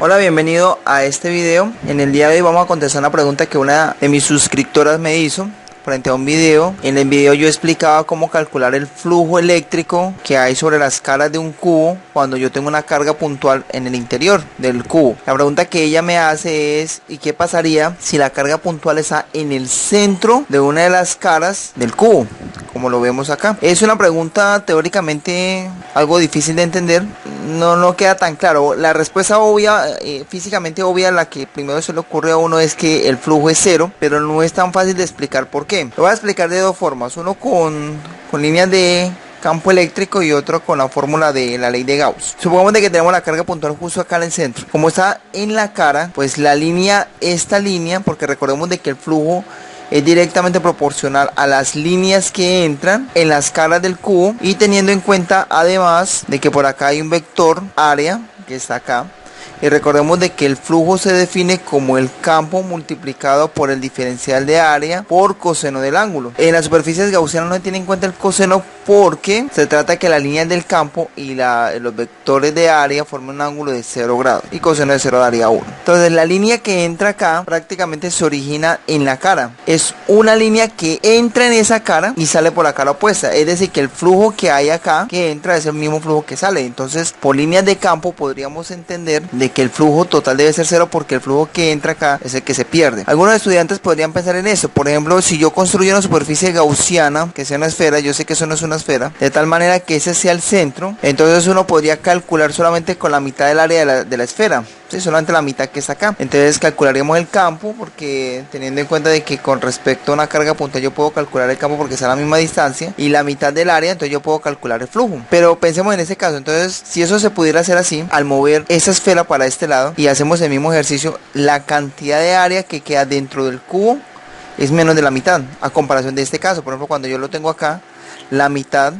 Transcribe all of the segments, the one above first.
Hola, bienvenido a este video. En el día de hoy vamos a contestar una pregunta que una de mis suscriptoras me hizo frente a un video. En el video yo explicaba cómo calcular el flujo eléctrico que hay sobre las caras de un cubo cuando yo tengo una carga puntual en el interior del cubo. La pregunta que ella me hace es: ¿y qué pasaría si la carga puntual está en el centro de una de las caras del cubo, como lo vemos acá? Es una pregunta teóricamente algo difícil de entender. No queda tan claro. La respuesta obvia, físicamente obvia, la que primero se le ocurre a uno es que el flujo es cero, pero no es tan fácil de explicar por qué. Lo voy a explicar de dos formas: uno con líneas de campo eléctrico y otro con la fórmula de la ley de Gauss. Supongamos de que tenemos la carga puntual justo acá en el centro. Como está en la cara, pues la línea, esta línea, porque recordemos de que el flujo es directamente proporcional a las líneas que entran en las caras del cubo, y teniendo en cuenta además de que por acá hay un vector área que está acá, y recordemos de que el flujo se define como el campo multiplicado por el diferencial de área por coseno del ángulo. En las superficies gaussianas no se tiene en cuenta el coseno porque se trata de que las líneas del campo y los vectores de área forman un ángulo de 0 grados y coseno de 0 daría 1. Entonces la línea que entra acá prácticamente se origina en la cara. Es una línea que entra en esa cara y sale por la cara opuesta. Es decir, que el flujo que hay acá que entra es el mismo flujo que sale. Entonces, por líneas de campo podríamos entender de que el flujo total debe ser 0 porque el flujo que entra acá es el que se pierde. Algunos estudiantes podrían pensar en eso. Por ejemplo, si yo construyo una superficie gaussiana que sea una esfera, yo sé que eso no es una esfera, de tal manera que ese sea el centro, entonces uno podría calcular solamente con la mitad del área de la esfera. Sí, solamente la mitad que está acá. Entonces calcularíamos el campo, porque teniendo en cuenta de que con respecto a una carga puntual yo puedo calcular el campo porque está a la misma distancia, y la mitad del área, entonces yo puedo calcular el flujo. Pero pensemos en ese caso. Entonces, si eso se pudiera hacer así, al mover esa esfera para este lado y hacemos el mismo ejercicio, la cantidad de área que queda dentro del cubo es menos de la mitad, a comparación de este caso. Por ejemplo, cuando yo lo tengo acá, la mitad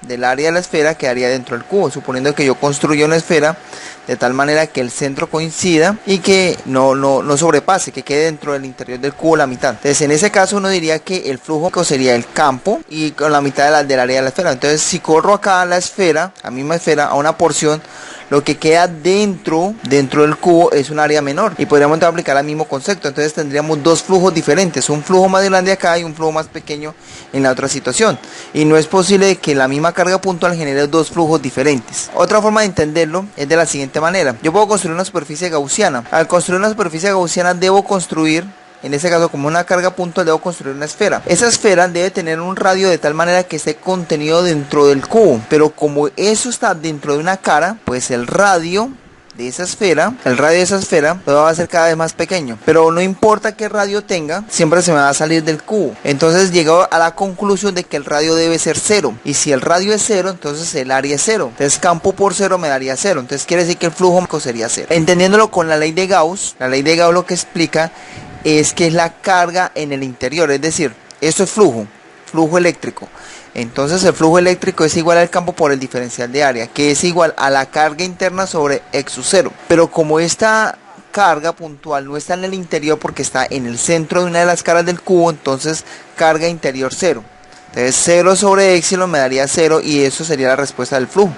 del área de la esfera quedaría dentro del cubo, suponiendo que yo construyo una esfera de tal manera que el centro coincida y que no sobrepase, que quede dentro del interior del cubo la mitad. Entonces, en ese caso uno diría que el flujo sería el campo y con la mitad del área de la esfera. Entonces, si corro acá la esfera, la misma esfera, a una porción, lo que queda dentro del cubo es un área menor, y podríamos aplicar el mismo concepto. Entonces tendríamos dos flujos diferentes, un flujo más grande acá y un flujo más pequeño en la otra situación, y no es posible que la misma carga puntual genere dos flujos diferentes. Otra forma de entenderlo es de la siguiente manera: yo puedo construir una superficie gaussiana. Al construir una superficie gaussiana debo construir, en este caso como una carga puntual, debo construir una esfera. Esa esfera debe tener un radio de tal manera que esté contenido dentro del cubo, pero como eso está dentro de una cara, pues el radio de esa esfera va a ser cada vez más pequeño. Pero no importa qué radio tenga, siempre se me va a salir del cubo. Entonces llego a la conclusión de que el radio debe ser 0, y si el radio es 0, entonces el área es 0. Entonces campo por 0 me daría 0, entonces quiere decir que el flujo sería 0. Entendiéndolo con la ley de Gauss lo que explica es que es la carga en el interior, es decir, esto es flujo eléctrico. Entonces el flujo eléctrico es igual al campo por el diferencial de área, que es igual a la carga interna sobre x sub 0. Pero como esta carga puntual no está en el interior porque está en el centro de una de las caras del cubo, entonces carga interior 0. Entonces 0 sobre epsilon me daría 0, y eso sería la respuesta del flujo.